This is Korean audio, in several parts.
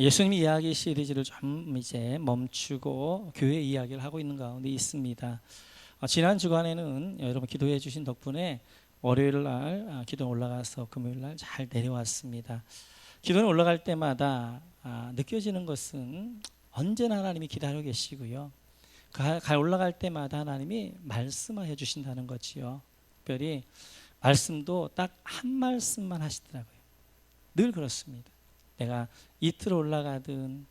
예수님 이야기 시리즈를 좀 이제 멈추고 교회 이야기를 하고 있는 가운데 있습니다. 지난 주간에는 여러분 기도해 주신 덕분에 월요일 날 기도 올라가서 금요일 날 잘 내려왔습니다. 기도는 올라갈 때마다 느껴지는 것은 언제나 하나님이 기다리고 계시고요. 올라갈 때마다 하나님이 말씀해 주신다는 거지요. 특별히 말씀도 딱 한 말씀만 하시더라고요. 늘 그렇습니다. 내가 이틀 올라가든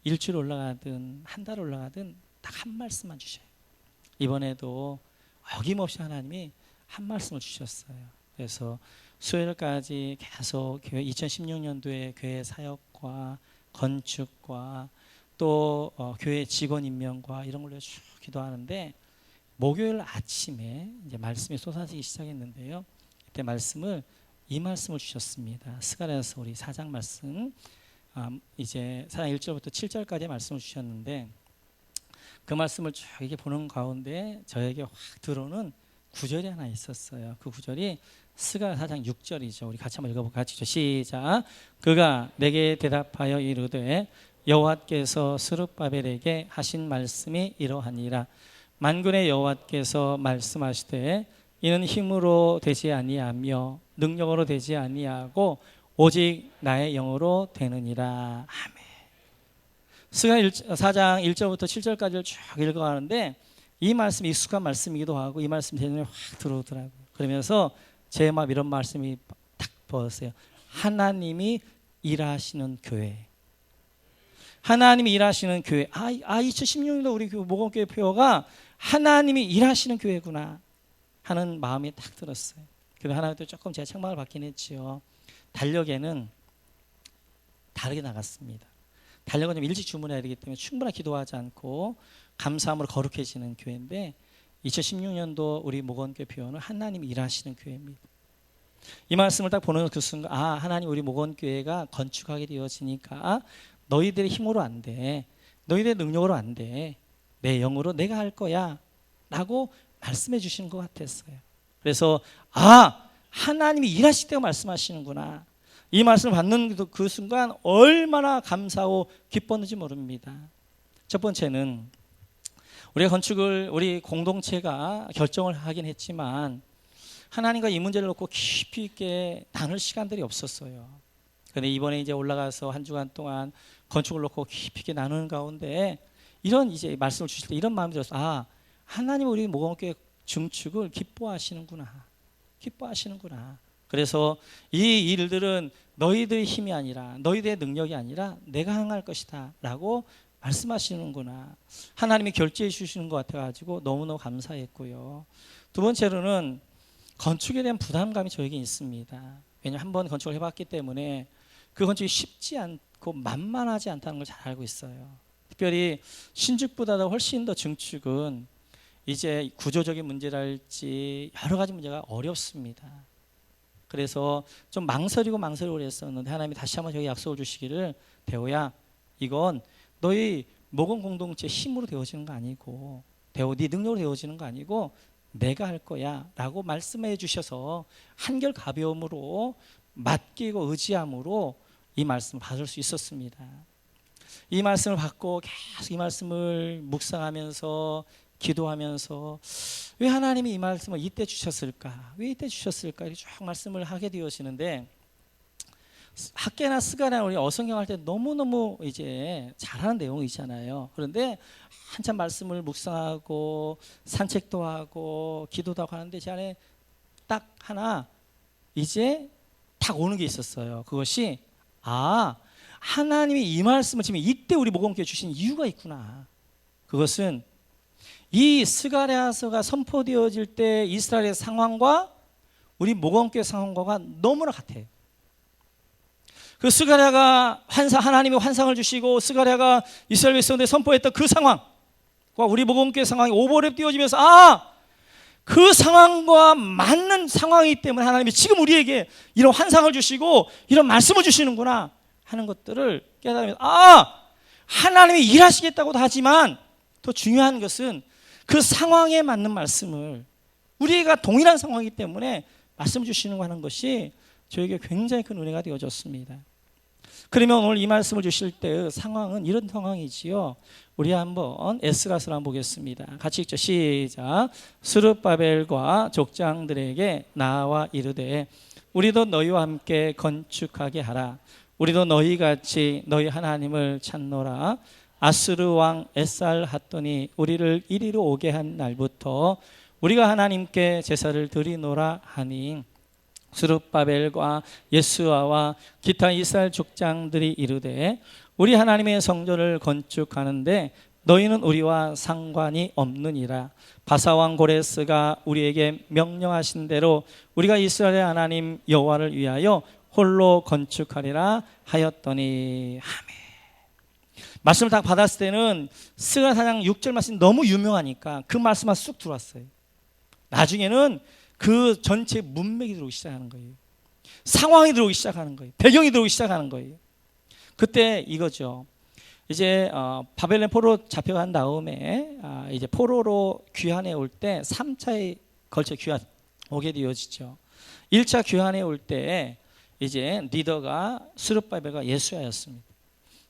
일주일 올라가든 한 달 올라가든 딱 한 말씀만 주셔요. 이번에도 어김없이 하나님이 한 말씀을 주셨어요. 그래서 수요일까지 계속 교회 2016년도에 교회 사역과 건축과 또 교회 직원 임명과 이런 걸로 쭉 기도하는데 목요일 아침에 이제 말씀이 쏟아지기 시작했는데요. 이때 이 말씀을 주셨습니다. 스가랴서 우리 4장 말씀, 이제 4장 1절부터 7절까지 말씀을 주셨는데 그 말씀을 쭉 이렇게 보는 가운데 저에게 확 들어오는 구절이 하나 있었어요. 그 구절이 스가랴 4장 6절이죠. 우리 같이 한번 읽어볼까요? 같이 시작. 그가 내게 대답하여 이르되 여호와께서 스룹바벨에게 하신 말씀이 이러하니라. 만군의 여호와께서 말씀하시되 이는 힘으로 되지 아니하며 능력으로 되지 아니하고 오직 나의 영으로 되느니라. 아멘. 스가랴 4장 1절부터 7절까지를 쭉 읽어가는데 이 말씀이 익숙한 말씀이기도 하고 이 말씀 제 눈에 확 들어오더라고요. 그러면서 제 마음 이런 말씀이 딱 보였어요. 하나님이 일하시는 교회. 하나님이 일하시는 교회. 2016년도 우리 모건교회 표어가 하나님이 일하시는 교회구나 하는 마음이 딱 들었어요. 그래서 하나님도 조금 제가 책망을 받긴 했지요. 달력에는 다르게 나갔습니다. 달력은 좀 일찍 주문해야 되기 때문에 충분히 기도하지 않고 감사함으로 거룩해지는 교회인데 2016년도 우리 모건교회 표현은 하나님이 일하시는 교회입니다. 이 말씀을 딱 보는 그 순간 하나님 우리 모건교회가 건축하게 되어지니까 너희들의 힘으로 안 돼. 너희들의 능력으로 안 돼. 내 영으로 내가 할 거야 라고 말씀해 주시는 것 같았어요. 그래서 하나님이 일하실 때가 말씀하시는구나. 이 말씀을 받는 그 순간 얼마나 감사하고 기뻤는지 모릅니다. 첫 번째는 우리가 건축을 우리 공동체가 결정을 하긴 했지만 하나님과 이 문제를 놓고 깊이 있게 나눌 시간들이 없었어요. 그런데 이번에 이제 올라가서 한 주간 동안 건축을 놓고 깊이 있게 나누는 가운데 이런 이제 말씀을 주실 때 이런 마음이 들었어요. 하나님 우리 모건교회 증축을 기뻐하시는구나. 그래서 이 일들은 너희들의 힘이 아니라 너희들의 능력이 아니라 내가 행할 것이다 라고 말씀하시는구나. 하나님이 결제해 주시는 것 같아가지고 너무너무 감사했고요. 두 번째로는 건축에 대한 부담감이 저에게 있습니다. 왜냐하면 한번 건축을 해봤기 때문에 그 건축이 쉽지 않고 만만하지 않다는 걸 잘 알고 있어요. 특별히 신축보다도 훨씬 더 증축은 이제 구조적인 문제랄지 여러 가지 문제가 어렵습니다. 그래서 좀 망설이고 그랬었는데 하나님이 다시 한번 저에게 약속을 주시기를 대호야 이건 너희 모건 공동체 힘으로 되어지는 거 아니고 대호 네 능력으로 되어지는 거 아니고 내가 할 거야 라고 말씀해 주셔서 한결 가벼움으로 맡기고 의지함으로 이 말씀을 받을 수 있었습니다. 이 말씀을 받고 계속 이 말씀을 묵상하면서 기도하면서 왜 하나님이 이 말씀을 이때 주셨을까? 이렇게 쭉 말씀을 하게 되어지는데 학계나 스가랴나 우리 어성경할 때 너무너무 이제 잘하는 내용이잖아요. 그런데 한참 말씀을 묵상하고 산책도 하고 기도도 하고 하는데 제 안에 딱 하나 이제 딱 오는 게 있었어요. 그것이 하나님이 이 말씀을 지금 이때 우리 모건교회에 주신 이유가 있구나. 그것은 이 스가랴서가 선포되어질 때 이스라엘의 상황과 우리 모건교회 상황과 너무나 같아요. 그 스가랴가 하나님이 환상을 주시고 스가랴가 이스라엘 백성들에 선포했던 그 상황과 우리 모건교회 상황이 오버랩 되어지면서 그 상황과 맞는 상황이기 때문에 하나님이 지금 우리에게 이런 환상을 주시고 이런 말씀을 주시는구나 하는 것들을 깨달으면서 하나님이 일하시겠다고도 하지만 더 중요한 것은 그 상황에 맞는 말씀을 우리가 동일한 상황이기 때문에 말씀 주시는 거 하는 것이 저에게 굉장히 큰 은혜가 되어졌습니다. 그러면 오늘 이 말씀을 주실 때의 상황은 이런 상황이지요. 우리 한번 에스라서를 한번 보겠습니다. 같이 읽죠. 시작. 스룹바벨과 족장들에게 나와 이르되 우리도 너희와 함께 건축하게 하라. 우리도 너희같이 너희 하나님을 찾노라. 아스르 왕 에살핫돈이 우리를 이리로 오게 한 날부터 우리가 하나님께 제사를 드리노라 하니 스룹바벨과 예수아와 기타 이스라엘 족장들이 이르되 우리 하나님의 성전을 건축하는데 너희는 우리와 상관이 없느니라. 바사왕 고레스가 우리에게 명령하신 대로 우리가 이스라엘의 하나님 여호와를 위하여 홀로 건축하리라 하였더니. 아멘. 말씀을 딱 받았을 때는 스가랴 4장 6절 말씀이 너무 유명하니까 그 말씀만 쑥 들어왔어요. 나중에는 그 전체 문맥이 들어오기 시작하는 거예요. 상황이 들어오기 시작하는 거예요. 배경이 들어오기 시작하는 거예요. 그때 이거죠. 이제 바벨론 포로 잡혀간 다음에 이제 포로로 귀환해 올 때 3차에 걸쳐 귀환 오게 되어지죠. 1차 귀환해 올 때 이제 리더가 스룹바벨과 예수아였습니다.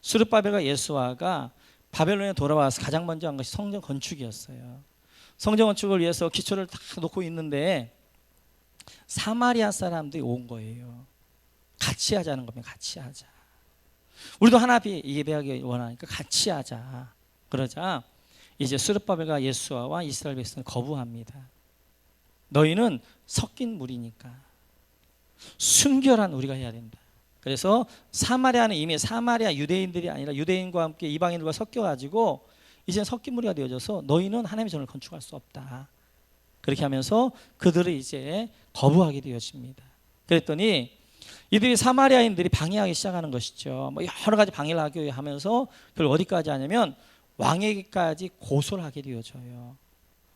스룹바벨과 예수아가 바벨론에 돌아와서 가장 먼저 한 것이 성전 건축이었어요. 성전 건축을 위해서 기초를 다 놓고 있는데 사마리아 사람들이 온 거예요. 같이 하자는 겁니다. 같이 하자. 우리도 하나 예배하기 원하니까 같이 하자. 그러자 이제 스룹바벨과 예수아와 이스라엘 백성은 거부합니다. 너희는 섞인 무리니까 순결한 우리가 해야 된다. 그래서 사마리아는 이미 사마리아 유대인들이 아니라 유대인과 함께 이방인들과 섞여가지고 이제 섞인 무리가 되어져서 너희는 하나님의 전을 건축할 수 없다. 그렇게 하면서 그들을 이제 거부하게 되어집니다. 그랬더니 이들이 사마리아인들이 방해하기 시작하는 것이죠. 뭐 여러 가지 방해를 하게 하면서 그걸 어디까지 하냐면 왕에게까지 고소를 하게 되어져요.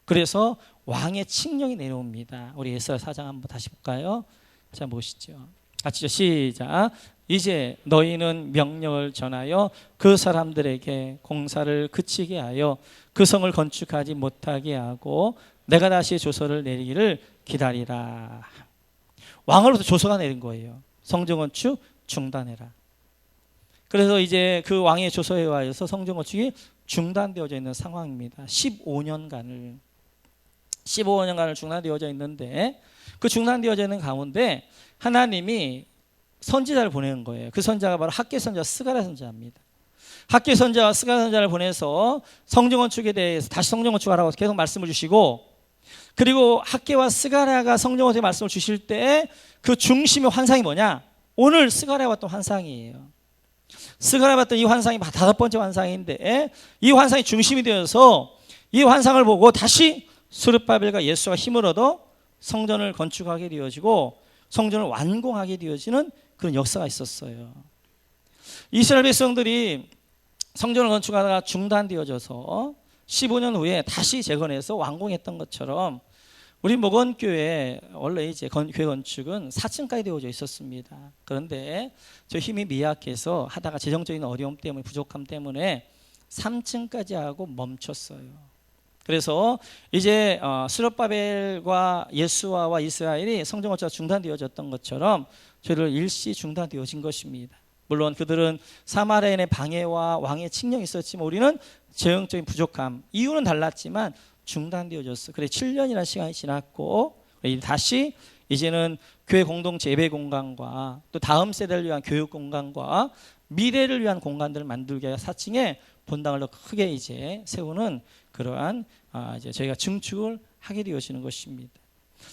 그래서 왕의 칙령이 내려옵니다. 우리 에스라 4장 한번 다시 볼까요? 자, 보시죠. 같이죠. 시작. 이제 너희는 명령을 전하여 그 사람들에게 공사를 그치게 하여 그 성을 건축하지 못하게 하고 내가 다시 조서를 내리기를 기다리라. 왕으로부터 조서가 내린 거예요. 성전 건축 중단해라. 그래서 이제 그 왕의 조서에 의하여서 성전 건축이 중단되어져 있는 상황입니다. 15년간을 중단되어져 있는데 그 중단되어져 있는 가운데 하나님이 선지자를 보내는 거예요. 그 선지자가 바로 학개 선지자 스가랴 선지자입니다. 학개 선지자와 스가랴 선지자를 보내서 성전 건축에 대해서 다시 성전 건축하라고 계속 말씀을 주시고, 그리고 학개와 스가랴가 성전 건축의 말씀을 주실 때 그 중심의 환상이 뭐냐? 오늘 스가랴 봤던 환상이에요. 스가랴 봤던 이 환상이 5번째 환상인데 이 환상이 중심이 되어서 이 환상을 보고 다시 스룹바벨과 예수가 힘을 얻어 성전을 건축하게 되어지고 성전을 완공하게 되어지는 그런 역사가 있었어요. 이스라엘 백성들이 성전을 건축하다가 중단되어져서 15년 후에 다시 재건해서 완공했던 것처럼 우리 목원교회 원래 이제 교회 건축은 4층까지 되어져 있었습니다. 그런데 저 힘이 미약해서 하다가 재정적인 어려움 때문에 부족함 때문에 3층까지 하고 멈췄어요. 그래서 이제 스룹바벨과 예수아와 이스라엘이 성전 건축가 중단되어졌던 것처럼 저희를 일시 중단되어진 것입니다. 물론 그들은 사마리아인의 방해와 왕의 칙령이 있었지만 우리는 재정적인 부족함, 이유는 달랐지만 중단되어졌어. 그래 7년이라는 시간이 지났고 다시 이제는 교회 공동체 예배 공간과 또 다음 세대를 위한 교육 공간과 미래를 위한 공간들을 만들기 위해 4층에 본당을 더 크게 이제 세우는 그러한 이제 저희가 증축을 하게 되어지는 것입니다.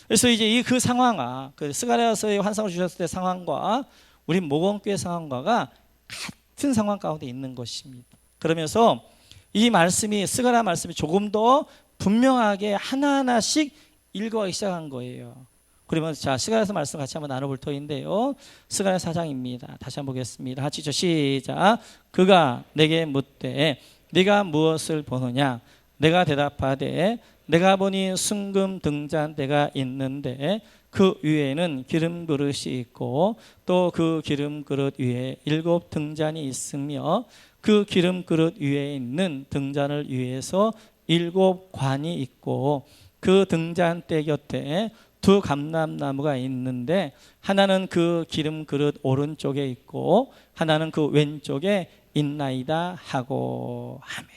그래서 이제 그 상황과 그 스가랴서의 환상을 주셨을 때 상황과 우리 목원교회 상황과가 같은 상황 가운데 있는 것입니다. 그러면서 이 말씀이 스가랴 말씀이 조금 더 분명하게 하나하나씩 읽어가기 시작한 거예요. 그러면 자 스가랴서 말씀 같이 한번 나눠볼 터인데요. 스가랴 4장입니다. 다시 한번 보겠습니다. 같이 시작. 그가 내게 묻되 네가 무엇을 보느냐? 내가 대답하되 내가 보니 순금 등잔대가 있는데 그 위에는 기름 그릇이 있고 또 그 기름 그릇 위에 7 등잔이 있으며 그 기름 그릇 위에 있는 등잔을 위에서 7 관이 있고 그 등잔대 곁에 두 감람나무가 있는데 하나는 그 기름 그릇 오른쪽에 있고 하나는 그 왼쪽에 있나이다 하고 하매.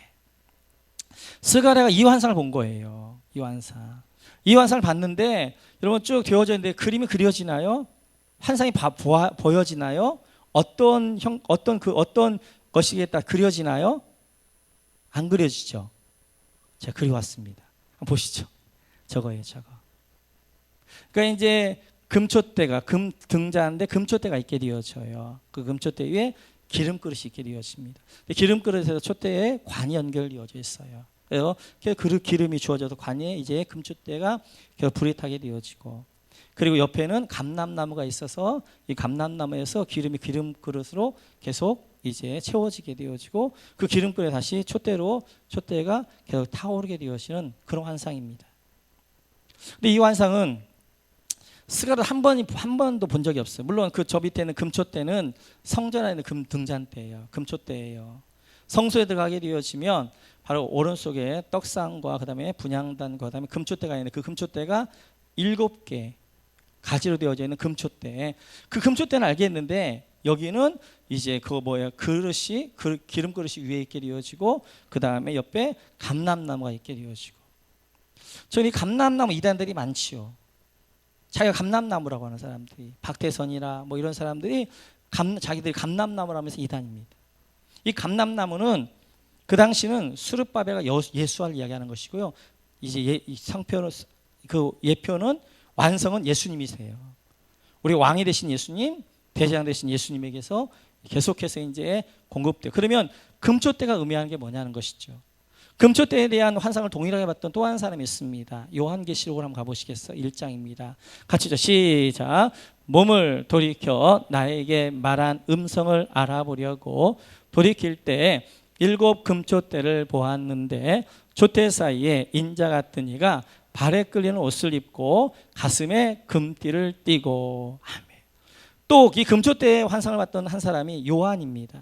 스가랴가 이 환상을 본 거예요. 이 환상을 봤는데 여러분 쭉 되어져 있는데 그림이 그려지나요? 환상이 보여지나요? 어떤 것이겠다 그려지나요? 안 그려지죠. 제가 그려왔습니다. 한번 보시죠. 저거예요, 저거. 그러니까 이제 금촛대가 등자인데 금촛대가 있게 되어져요. 그 금촛대 위에 기름그릇이 있게 되어집니다. 기름그릇에서 촛대에 관이 연결되어져 있어요. 그래서 그 기름이 주어져서 관에 이제 금촛대가 불이 타게 되어지고, 그리고 옆에는 감람나무가 있어서 이 감람나무에서 기름이 기름그릇으로 계속 이제 채워지게 되어지고 그 기름그릇에 다시 촛대가 계속 타오르게 되어지는 그런 환상입니다. 근데 이 환상은 스가랴 한 번도 본 적이 없어요. 물론 그 저 밑에는 금촛대는 성전 안에 있는 등잔대예요. 금촛대예요. 성소에 들어가게 되어지면 바로 오른쪽에 떡상과 그다음에 분향단과 그다음에 금촛대가 있는 그 금촛대가 7개 가지로 되어져 있는 금촛대. 그 금촛대는 알겠는데 여기는 이제 그릇이 기름 그릇이 위에 있게 되어지고 그 다음에 옆에 감람나무가 있게 되어지고. 저는 이 감람나무 이단들이 많지요. 자기가 감람나무라고 하는 사람들이 박태선이나 뭐 이런 사람들이 자기들이 감람나무라면서 이단입니다. 이 감람나무는 그 당시는 수르바벨과 예수를 이야기하는 것이고요. 이제 그 예표는 완성은 예수님이세요. 우리 왕이 되신 예수님, 대제사장 되신 예수님에게서 계속해서 이제 공급돼요. 그러면 금촛대가 의미하는 게 뭐냐는 것이죠. 금촛대에 대한 환상을 동일하게 봤던 또 한 사람이 있습니다. 요한계시록을 한번 가보시겠어요? 1장입니다. 같이죠. 시작. 몸을 돌이켜 나에게 말한 음성을 알아보려고 돌이킬 때 7 금촛대를 보았는데 촛대 사이에 인자 같은 이가 발에 끌리는 옷을 입고 가슴에 금띠를 띠고 하며. 또 이 금촛대의 환상을 봤던 한 사람이 요한입니다.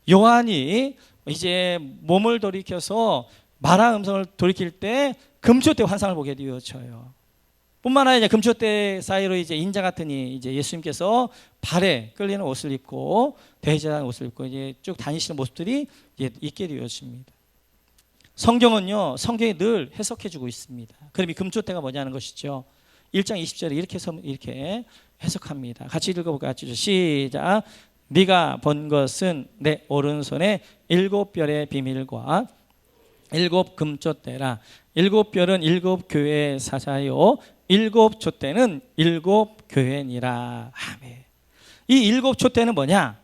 요한이 이제 몸을 돌이켜서 말한 음성을 돌이킬 때 금촛대 환상을 보게 되어져요. 뿐만 아니라 금촛대 사이로 이제 인자 같은 이제 예수님께서 발에 끌리는 옷을 입고 대제사장 옷을 입고 이제 쭉 다니시는 모습들이 이제 있게 되어집니다. 성경은요, 성경이 늘 해석해주고 있습니다. 그럼 이 금촛대가 뭐냐는 것이죠. 1장 20절에 이렇게 해석합니다. 같이 읽어볼까요? 시작. 네가 본 것은 내 오른손에 7별의 비밀과 7 금촛대라. 7별은 7 교회의 사자요 7 촛대는 7 교회니라. 아멘. 이 7 촛대는 뭐냐?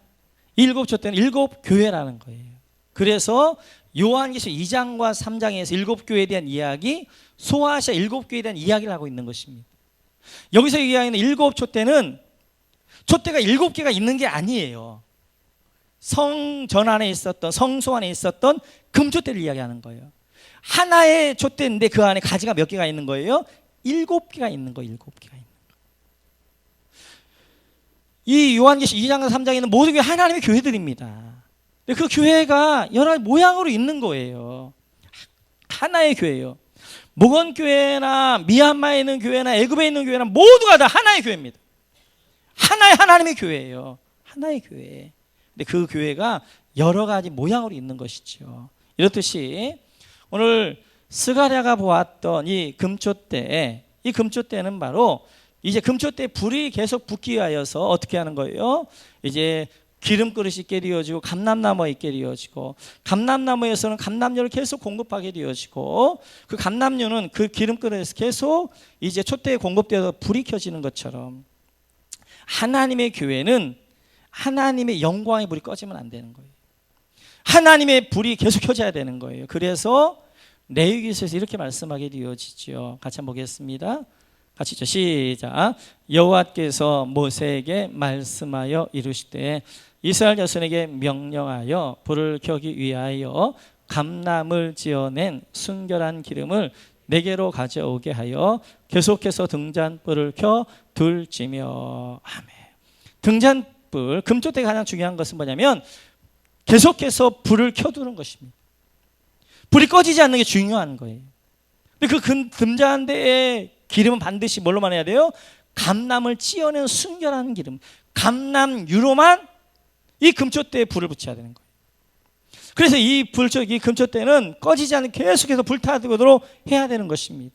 7 촛대는 7 교회라는 거예요. 그래서 요한계시록 2장과 3장에서 7 교회에 대한 이야기, 소아시아 7 교회에 대한 이야기를 하고 있는 것입니다. 여기서 얘기하는 7 촛대는 촛대가 7개가 있는 게 아니에요. 성전 안에 있었던, 성소 안에 있었던 금촛대를 이야기하는 거예요. 하나의 촛대인데 그 안에 가지가 몇 개가 있는 거예요? 7개가 있는 거예요. 7개가 있는 거예요. 이 요한계시록 2장과 3장에 있는 모든 게 하나님의 교회들입니다. 그 교회가 여러 모양으로 있는 거예요. 하나의 교회예요. 목원교회나 미얀마에 있는 교회나 애굽에 있는 교회나 모두가 다 하나의 교회입니다. 하나의 하나님의 교회예요. 하나의 교회. 근데 그 교회가 여러 가지 모양으로 있는 것이죠. 이렇듯이 오늘 스가랴가 보았던 이 금촛대는 바로 이제 금촛대에 불이 계속 붙기 위하여서 어떻게 하는 거예요? 이제 기름그릇이 있게 되어지고 감람나무가 있게 되어지고, 감람나무에서는 감람류를 계속 공급하게 되어지고, 그 감람류는 그 기름그릇에서 계속 이제 촛대에 공급되어서 불이 켜지는 것처럼 하나님의 교회는 하나님의 영광의 불이 꺼지면 안 되는 거예요. 하나님의 불이 계속 켜져야 되는 거예요. 그래서 레위기서에서 이렇게 말씀하게 되어지죠. 같이 한번 보겠습니다. 같이 시작. 여호와께서 모세에게 말씀하여 이르시되 이스라엘 자손에게 명령하여 불을 켜기 위하여 감람을 지어낸 순결한 기름을 내게로 가져오게 하여 계속해서 등잔불을 켜 둘지며. 아멘. 등잔불, 금촛대가 가장 중요한 것은 뭐냐면 계속해서 불을 켜두는 것입니다. 불이 꺼지지 않는 게 중요한 거예요. 근데 그 등잔대에 기름은 반드시 뭘로만 해야 돼요? 감람을 찌어낸 순결한 기름, 감람유로만 이 금촛대에 불을 붙여야 되는 거예요. 그래서 이 금촛대는 꺼지지 않는 계속해서 불타도록 해야 되는 것입니다.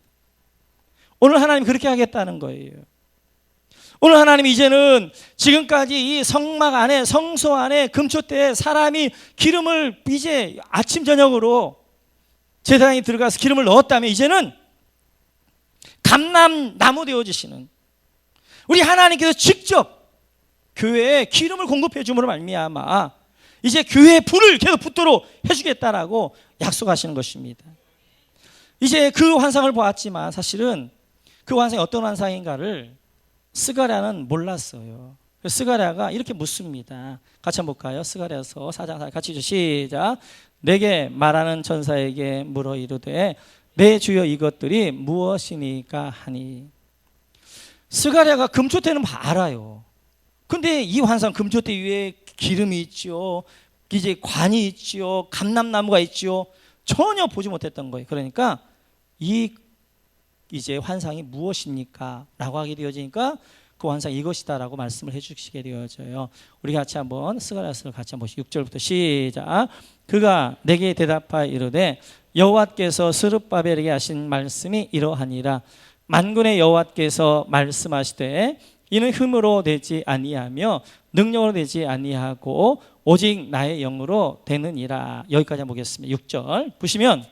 오늘 하나님 그렇게 하겠다는 거예요. 오늘 하나님 이제는 지금까지 이 성막 안에, 성소 안에 금촛대에 사람이 기름을 이제 아침 저녁으로 제사장이 들어가서 기름을 넣었다면 이제는 감람나무 되어지시는 우리 하나님께서 직접 교회에 기름을 공급해 줌으로 말미암아 이제 교회에 불을 계속 붙도록 해주겠다라고 약속하시는 것입니다. 이제 그 환상을 보았지만 사실은 그 환상이 어떤 환상인가를 스가랴는 몰랐어요. 스가랴가 이렇게 묻습니다. 같이 한번 볼까요? 스가랴서 4장 4절 같이 시작. 내게 말하는 천사에게 물어 이르되 내 주여 이것들이 무엇이니까 하니. 스가랴가 금촛대는 알아요. 근데 이 환상 금촛대 위에 기름이 있죠. 이제 관이 있죠. 감람나무가 있죠. 전혀 보지 못했던 거예요. 그러니까 이제 환상이 무엇입니까? 라고 하게 되어지니까 그 환상이 이것이다라고 말씀을 해주시게 되어져요. 우리 같이 한번 스가랴서를 같이 한번 보시죠. 6절부터 시작. 그가 내게 대답하여 이르되 여호와께서 스룹바벨에게 하신 말씀이 이러하니라. 만군의 여호와께서 말씀하시되 이는 힘으로 되지 아니하며 능력으로 되지 아니하고 오직 나의 영으로 되느니라. 여기까지 한번 보겠습니다. 6절 보시면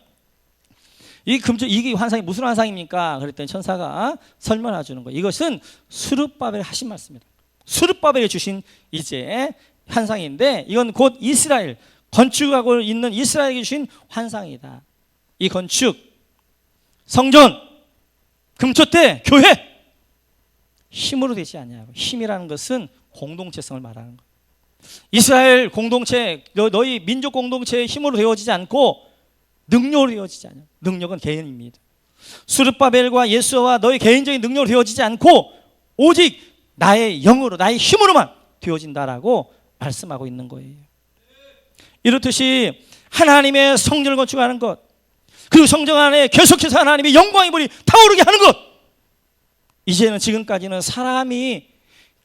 이게 환상이 무슨 환상입니까? 그랬더니 천사가 설명해 주는 거예요. 이것은 스룹바벨이 하신 말씀입니다. 스룹바벨이 주신 이제 환상인데 이건 곧 이스라엘 건축하고 있는 이스라엘에게 주신 환상이다. 이 건축, 성전, 금촛대, 교회 힘으로 되지 않냐고. 힘이라는 것은 공동체성을 말하는 거예요. 이스라엘 공동체, 너희 민족 공동체의 힘으로 되어지지 않고 능력으로 되어지지 않아요. 능력은 개인입니다. 스룹바벨과 예수와 너의 개인적인 능력으로 되어지지 않고 오직 나의 영으로, 나의 힘으로만 되어진다라고 말씀하고 있는 거예요. 이렇듯이 하나님의 성전을 건축하는 것, 그리고 성전 안에 계속해서 하나님의 영광의 불이 타오르게 하는 것, 이제는 지금까지는 사람이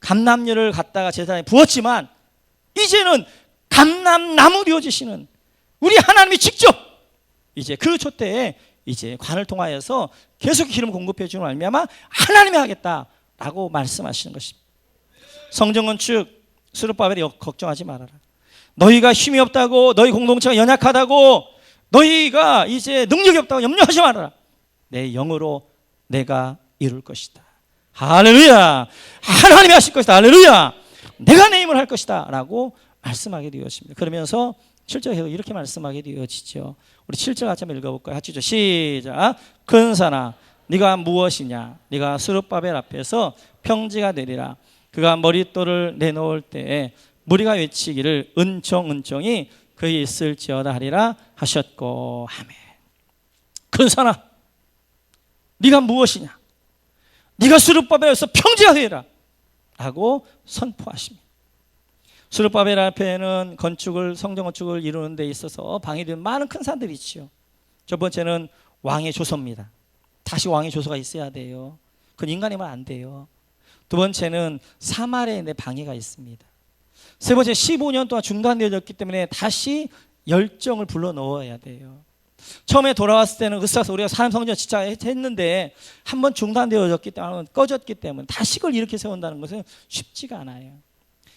감람유를 갖다가 제사장에 부었지만 이제는 감람나무 되어지시는 우리 하나님이 직접 이제 그 촛대에 이제 관을 통하여서 계속 기름을 공급해 주는 말미암아 하나님이 하겠다라고 말씀하시는 것입니다. 성전 건축 스룹바벨이 걱정하지 말아라. 너희가 힘이 없다고, 너희 공동체가 연약하다고, 너희가 이제 능력이 없다고 염려하지 말아라. 내 영으로 내가 이룰 것이다. 할렐루야. 하나님이 하실 것이다. 할렐루야. 내가 내 힘을 할 것이다 라고 말씀하게 되었습니다. 그러면서 7절에서 이렇게 말씀하게 되어지죠. 우리 7절 같이 한번 읽어볼까요? 같이 시작. 근사나 네가 무엇이냐? 네가 스룹바벨 앞에서 평지가 되리라. 그가 머릿돌을 내놓을 때에 무리가 외치기를 은총이 그에 있을지어다 하리라 하셨고. 아멘. 근사나 네가 무엇이냐? 네가 스룹바벨에서 평지가 되리라 라고 선포하십니다. 스룹바벨 앞에는 성전 건축을 이루는 데 있어서 방해되는 많은 큰 산들이 있죠. 첫 번째는 왕의 조서입니다. 다시 왕의 조서가 있어야 돼요. 그건 인간이면 안 돼요. 두 번째는 사마리아에 내 방해가 있습니다. 세 번째 15년 동안 중단되어졌기 때문에 다시 열정을 불러 넣어야 돼요. 처음에 돌아왔을 때는 으쌰서 우리가 사람 성전 진짜 했는데 한번 중단되어졌기 때문에 꺼졌기 때문에 다시 그걸 이렇게 세운다는 것은 쉽지가 않아요.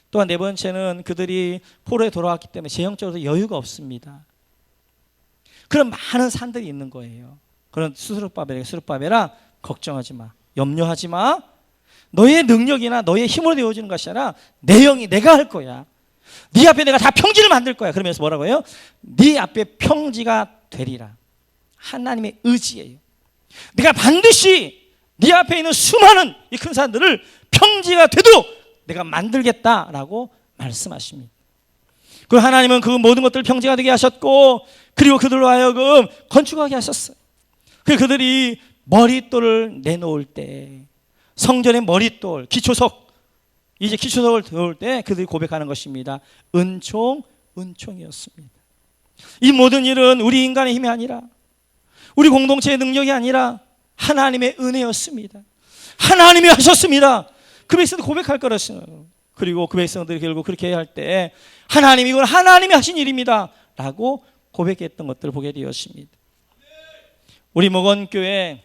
또한 네 번째는 그들이 포로에 돌아왔기 때문에 재정적으로 여유가 없습니다. 그런 많은 산들이 있는 거예요. 그런 스룹바벨아 걱정하지 마, 염려하지 마. 너의 능력이나 너의 힘으로 되어지는 것이 아니라 내 영이 내가 할 거야. 네 앞에 내가 다 평지를 만들 거야. 그러면서 뭐라고 해요? 네 앞에 평지가 되리라. 하나님의 의지예요. 내가 반드시 네 앞에 있는 수많은 이 큰 산들을 평지가 되도록 내가 만들겠다라고 말씀하십니다. 그 하나님은 그 모든 것들을 평지가 되게 하셨고, 그리고 그들로 하여금 건축하게 하셨어요. 그들이 머릿돌을 내놓을 때, 성전의 머릿돌, 기초석, 이제 기초석을 들어올 때 그들이 고백하는 것입니다. 은총이었습니다. 이 모든 일은 우리 인간의 힘이 아니라, 우리 공동체의 능력이 아니라 하나님의 은혜였습니다. 하나님이 하셨습니다. 그 백성들 고백할 거라서요. 그리고 그 백성들이 결국 그렇게 할 때 하나님, 이건 하나님이 하신 일입니다 라고 고백했던 것들을 보게 되었습니다. 우리 목원교회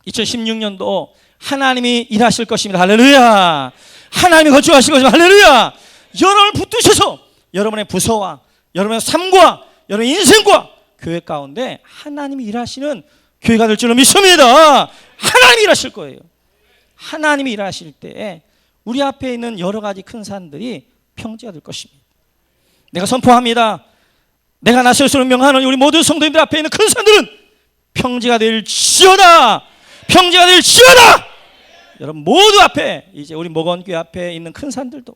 2016년도 하나님이 일하실 것입니다. 할렐루야. 하나님이 거주하실 것입니다. 할렐루야. 여러분을 붙드셔서 여러분의 부서와 여러분의 삶과 여러분의 인생과 교회 가운데 하나님이 일하시는 교회가 될 줄로 믿습니다. 하나님이 일하실 거예요. 하나님이 일하실 때 우리 앞에 있는 여러 가지 큰 산들이 평지가 될 것입니다. 내가 선포합니다. 내가 나설수록 명하는 우리 모든 성도님들 앞에 있는 큰 산들은 평지가 될지어다. 평지가 될지어다. 여러분 모두 앞에, 이제 우리 목원교회 앞에 있는 큰 산들도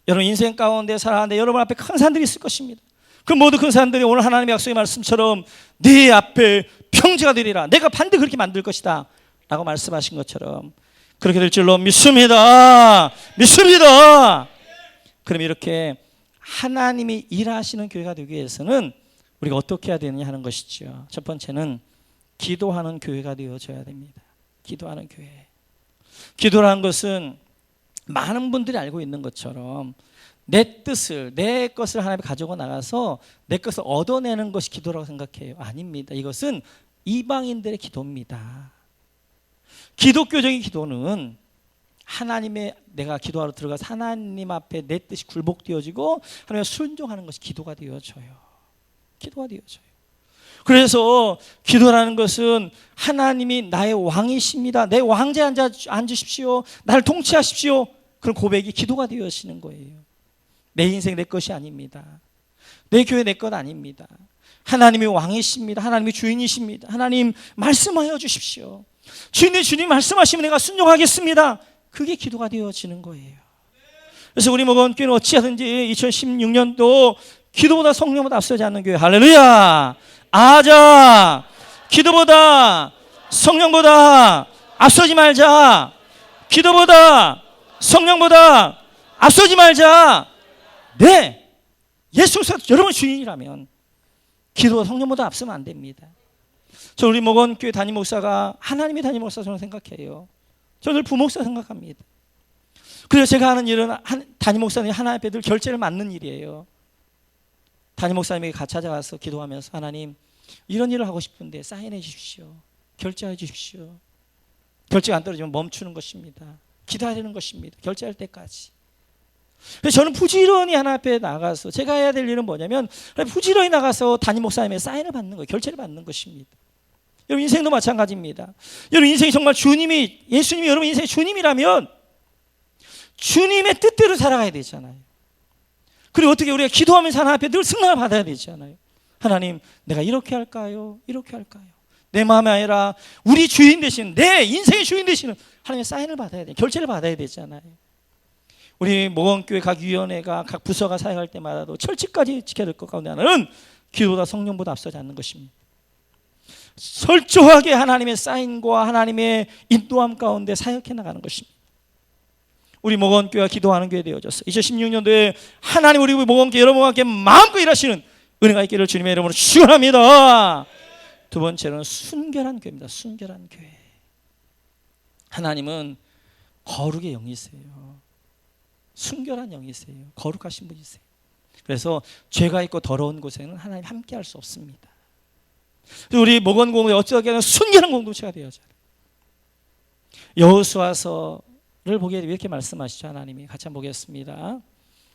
여러분 인생 가운데 살아가는데 여러분 앞에 큰 산들이 있을 것입니다. 그 모든 큰 산들이 오늘 하나님의 약속의 말씀처럼 네 앞에 평지가 되리라. 내가 반드시 그렇게 만들 것이다 라고 말씀하신 것처럼 그렇게 될 줄로 믿습니다. 믿습니다. 그럼 이렇게 하나님이 일하시는 교회가 되기 위해서는 우리가 어떻게 해야 되느냐 하는 것이죠. 첫 번째는 기도하는 교회가 되어져야 됩니다. 기도하는 교회. 기도라는 것은 많은 분들이 알고 있는 것처럼 내 것을 하나님께 가지고 나가서 내 것을 얻어내는 것이 기도라고 생각해요. 아닙니다. 이것은 이방인들의 기도입니다. 기독교적인 기도는 하나님의, 내가 기도하러 들어가서 하나님 앞에 내 뜻이 굴복되어지고 하나님의 순종하는 것이 기도가 되어져요. 기도가 되어져요. 그래서 기도라는 것은 하나님이 나의 왕이십니다. 내 왕자에 앉으십시오. 나를 통치하십시오. 그런 고백이 기도가 되어지는 거예요. 내 인생 내 것이 아닙니다. 내 교회 내 것 아닙니다. 하나님이 왕이십니다. 하나님이 주인이십니다. 하나님 말씀하여 주십시오. 주님 말씀하시면 내가 순종하겠습니다. 그게 기도가 되어지는 거예요. 그래서 우리 목원교회는 어찌하든지 2016년도 기도보다 성령보다 앞서지 않는 교회. 할렐루야. 아자. 기도보다 성령보다 앞서지 말자. 기도보다 성령보다 앞서지 말자. 네, 예수 그리스도 여러분 주인이라면 기도와 성령보다 앞서면 안 됩니다. 저 우리 목원교회 담임 목사가 하나님이 담임 목사 저는 생각해요. 저는 부목사 생각합니다. 그래서 제가 하는 일은 담임 목사님이 하나님 앞에 늘 결제를 맡는 일이에요. 담임 목사님에게 같이 찾아가서 기도하면서 하나님 이런 일을 하고 싶은데 사인해 주십시오. 결제해 주십시오. 결제가 안 떨어지면 멈추는 것입니다. 기다리는 것입니다. 결제할 때까지. 그래서 저는 부지런히 하나님 앞에 나가서 제가 해야 될 일은 뭐냐면 부지런히 나가서 담임 목사님의 사인을 받는 거예요. 결제를 받는 것입니다. 여러분 인생도 마찬가지입니다. 여러분 인생이 정말 예수님이 여러분 인생의 주님이라면 주님의 뜻대로 살아가야 되잖아요. 그리고 어떻게 우리가 기도하면서 하나님 앞에 늘 승낙을 받아야 되잖아요. 하나님 내가 이렇게 할까요? 이렇게 할까요? 내 마음이 아니라 우리 주인 되시는, 내 인생의 주인 되시는 하나님의 사인을 받아야 돼요. 결제를 받아야 되잖아요. 우리 목원교회 각 위원회가 각 부서가 사역할 때마다도 철칙까지 지켜야 될 것 가운데 하나는 기도보다 성령보다 앞서지 않는 것입니다. 철저하게 하나님의 사인과 하나님의 인도함 가운데 사역해 나가는 것입니다. 우리 목원교회가 기도하는 교회 되어졌어요. 2016년도에 하나님 우리 목원교회 여러분과 함께 마음껏 일하시는 은혜가 있기를 주님의 이름으로 축원합니다. 두 번째는 순결한 교회입니다. 순결한 교회. 하나님은 거룩의 영이세요. 순결한 영이세요. 거룩하신 분이세요. 그래서 죄가 있고 더러운 곳에는 하나님 함께 할 수 없습니다. 우리 목원 공동체 어찌하게 하면 순결한 공동체가 되어져요. 여호수아서를 보게 되면 이렇게 말씀하시죠. 하나님이 같이 한번 보겠습니다.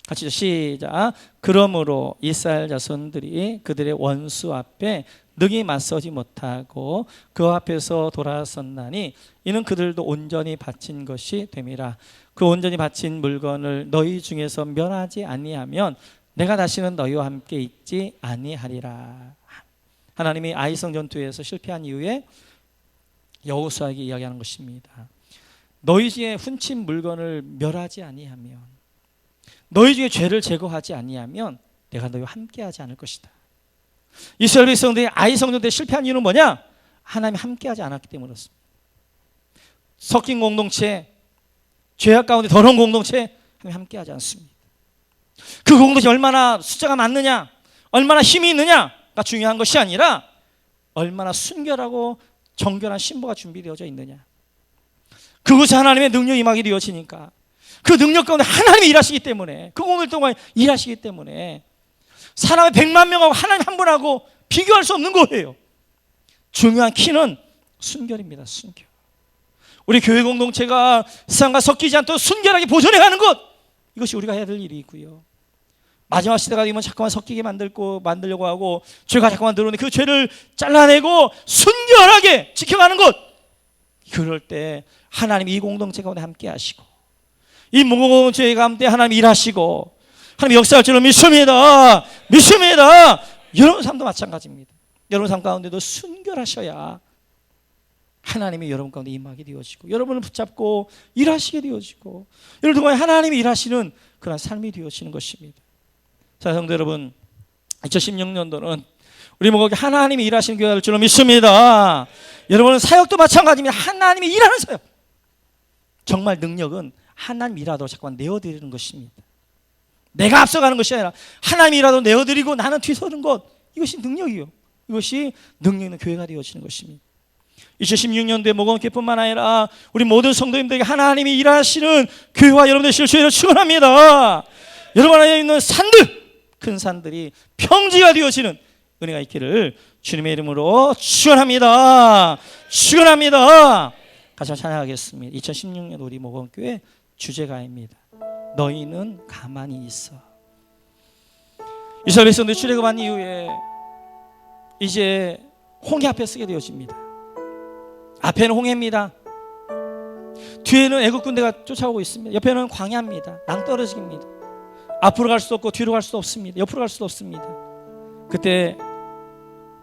같이 시작. 그러므로 이스라엘 자손들이 그들의 원수 앞에 능히 맞서지 못하고 그 앞에서 돌아섰나니 이는 그들도 온전히 바친 것이 됨이라. 그 온전히 바친 물건을 너희 중에서 멸하지 아니하면 내가 다시는 너희와 함께 있지 아니하리라. 하나님이 아이성 전투에서 실패한 이후에 여호수아에게 이야기하는 것입니다. 너희 중에 훔친 물건을 멸하지 아니하면, 너희 중에 죄를 제거하지 아니하면 내가 너희와 함께하지 않을 것이다. 이스라엘 백성들이 아이성 전투에 실패한 이유는 뭐냐? 하나님이 함께하지 않았기 때문이었습니다. 섞인 공동체, 죄악 가운데 더러운 공동체, 하나님 함께하지 않습니다. 그 공동체 얼마나 숫자가 많느냐, 얼마나 힘이 있느냐가 중요한 것이 아니라 얼마나 순결하고 정결한 신부가 준비되어져 있느냐? 그곳에 하나님의 능력이 임하게 되어지니까 그 능력 가운데 하나님이 일하시기 때문에 그 오늘 동안 일하시기 때문에 사람의 100만 명하고 하나님 한 분하고 비교할 수 없는 거예요. 중요한 키는 순결입니다. 순결. 우리 교회 공동체가 세상과 섞이지 않도록 순결하게 보존해가는 것, 이것이 우리가 해야 될 일이고요. 마지막 시대가 되면 자꾸만 섞이게 만들려고 하고 죄가 자꾸만 들어오는데 그 죄를 잘라내고 순결하게 지켜가는 것, 그럴 때 하나님이 이 공동체 가운데 함께 하시고 이 공동체 가운데 하나님이 일하시고 하나님이 역사할 줄로 믿습니다. 믿습니다. 여러분 삶도 마찬가지입니다. 여러분 삶 가운데도 순결하셔야 하나님이 여러분 가운데 임하게 되어지고 여러분을 붙잡고 일하시게 되어지고 여러분 동안에 하나님이 일하시는 그런 삶이 되어지는 것입니다. 자, 성도 여러분, 2016년도는 우리 모두 하나님이 일하시는 교회가 될 줄로 믿습니다. 여러분은 사역도 마찬가지입니다. 하나님이 일하는 사역. 정말 능력은 하나님 일하도록 자꾸만 내어드리는 것입니다. 내가 앞서가는 것이 아니라 하나님이 일하도록 내어드리고 나는 뒤서는 것, 이것이 능력이요. 이것이 능력 있는 교회가 되어지는 것입니다. 2016년도에 모건교회뿐만 아니라 우리 모든 성도님들에게 하나님이 일하시는 교회와 여러분들 되실 주를 축원합니다. 여러분 안에 있는 산들, 큰 산들이 평지가 되어지는 은혜가 있기를 주님의 이름으로 축원합니다. 축원합니다. 같이 찬양하겠습니다. 2016년 우리 모건교회 주제가입니다. 너희는 가만히 있어. 이스라엘 백성들이 출애굽한 이후에 이제 홍해 앞에 서게 되어집니다. 앞에는 홍해입니다. 뒤에는 애국 군대가 쫓아오고 있습니다. 옆에는 광야입니다. 낭떠러지입니다. 앞으로 갈 수도 없고 뒤로 갈 수도 없습니다. 옆으로 갈 수도 없습니다. 그때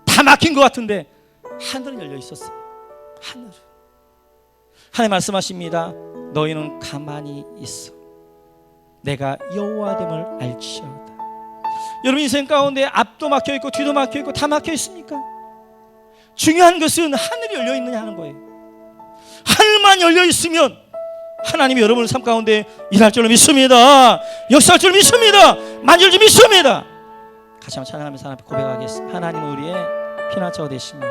다 막힌 것 같은데 하늘은 열려 있었어요. 하나님 말씀하십니다. 너희는 가만히 있어. 내가 여호와됨을 알지어다. 여러분 인생 가운데 앞도 막혀 있고 뒤도 막혀 있고 다 막혀 있습니까? 중요한 것은 하늘이 열려 있느냐 하는 거예요. 하늘만 열려 있으면 하나님이 여러분의 삶 가운데 일할 줄로 믿습니다. 역사할 줄로 믿습니다. 만질 줄 믿습니다. 같이 한번 찬양하면서 하나님 앞에 고백하겠습니다. 하나님은 우리의 피난처가 되시며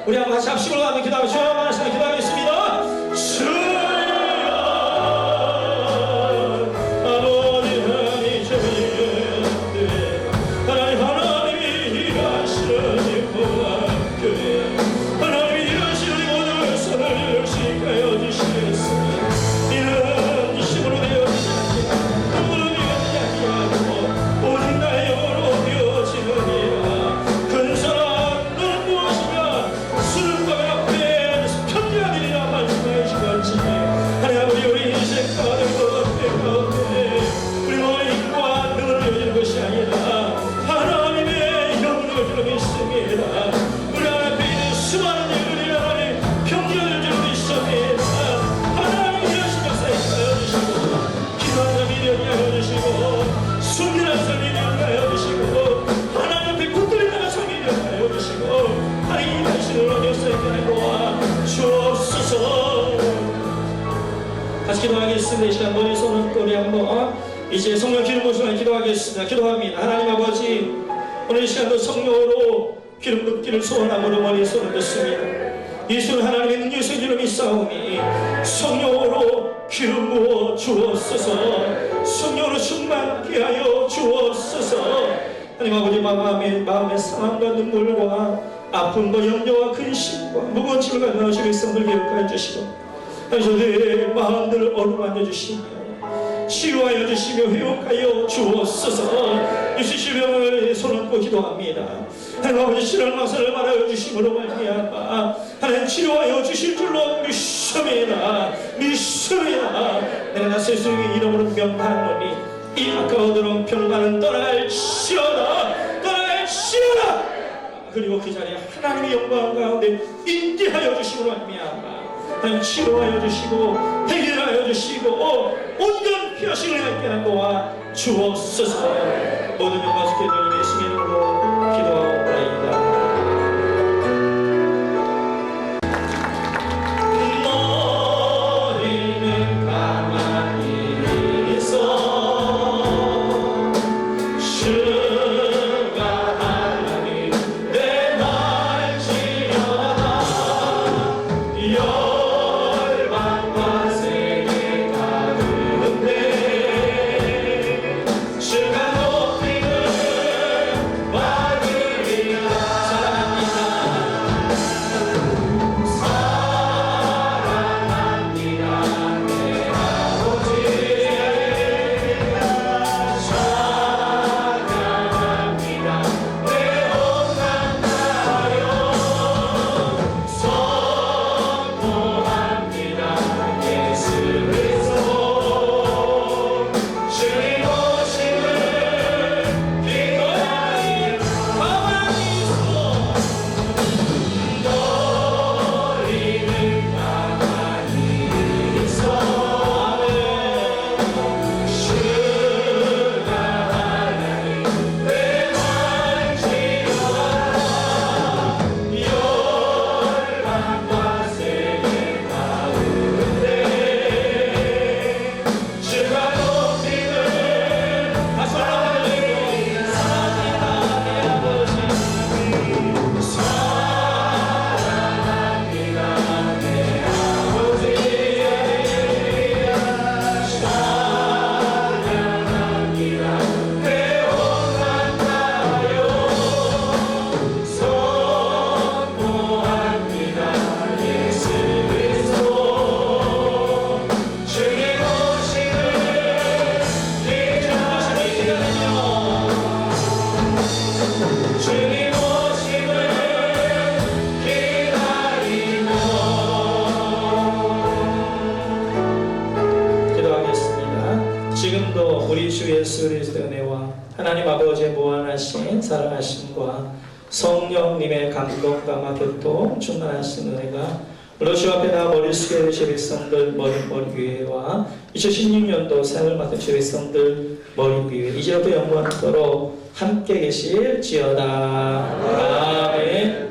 우리 한번 같이 합심을 가며 기도하며 주여 말씀을 기도하겠습니다. 주여 아버지 하나님 저희들 하나님이 일하시는 교회 하나님이 일하시는 모든 선을 열심하여 주시겠습니다. 이는 이심으로 되어지지 아니하고 눈으로 되어지지 아니하고 오직 나의 영으로 되어지느니라. 근사한 너는 무엇이냐 수는 밤의 앞에 편지하리라 말씀하시건지 하나님 우리 인생 가운데 우리 너의 힘과 능을 여기는 것이 아니라 하나님의 영으로 믿습니다. 우리 앞에 있는 수많은 일들이 하나님 평균을 좀 믿습니다. 하나님 이러신 역사에 하여 주시고 기도하는 삶이 되게 하여 주시고 순진한 삶이 되게 하여 주시고 하나님 앞에 굳건한 삶이 되게 하여 주시고 하나님 당신을 역사에 도와 주옵소서. 같이 기도하겠습니다. 이 시간 머리 손을 꼬리 한번 이제 성령 기름 부으시면 기도하겠습니다. 기도합니다. 하나님 아버지 오늘 이 시간도 성령으로 기름 붓기를 소원함으로 머리 손을 듣습니다. 예수는 하나님의 능력의 세주로 믿사오니 성령으로 기름 부어 주옵소서. 성령으로 충만케 하여 주옵소서. 하나님 아버지 마음의 상함과 눈물과 아픔과 염려와 근심과 무거운 짐을 가지고 나오신 백성들 기억하여 주시고 저들의 마음들을 어루만져 주시며 치유하여 주시며 회복하여 주옵소서. 유시시병을 손얹고 기도합니다. 하나님 아버지 신을 마사를 말하여 주심으로 말미암아 하나님 치료하여 주실 줄로 믿습니다. 내가 나 스스로의 이름으로 명하노니 이 아까워도록 병만은 떠날지어다. 그리고 그 자리에 하나님의 영광 가운데 인지하여 주심으로 말미암아 하나님 치료하여 주시고 해결하여 주시고 온전히 하시는 하나님께 도와 주옵소서. 모든 영광 주께 드리는 예수의 이름으로 기도하옵나이다. 너희는 가만히 있어 주가 하나님 내 말 지어다. 열방과 세계 가운데 주가 높이는 받으리라. 사랑합니다 내 아버지 찬양합니다 내 온난하여 선포합니다 예수 그리스도 주님 오심을 기도하니 가만히 있어. 너희는 가만히 있어 주가 하나님 내 말 지어라. 열방과 세계 가운데 주가 높이는 다시 올라가는 사랑합니다 내 아버지 사랑합니다 내 아버지 찬양합니다 내 온난하여 선포합니다 예수 그리스도 주님 오심을 기다리며 주님 오심을 기다리며 기도하겠습니다. 지금도 우리 주 예수 그리스도의 은혜와 하나님 아버지의 무한하신 사랑하심과 성령님의 감동감화 교통 충만하신 은혜가 물론 주 앞에 나 머리 숙여 계신 백성들 머리 위에와 2016년도 사역을 맡은 주 백성들 머리 위에 이제부터 영원토록 함께 계실지어다. 아멘.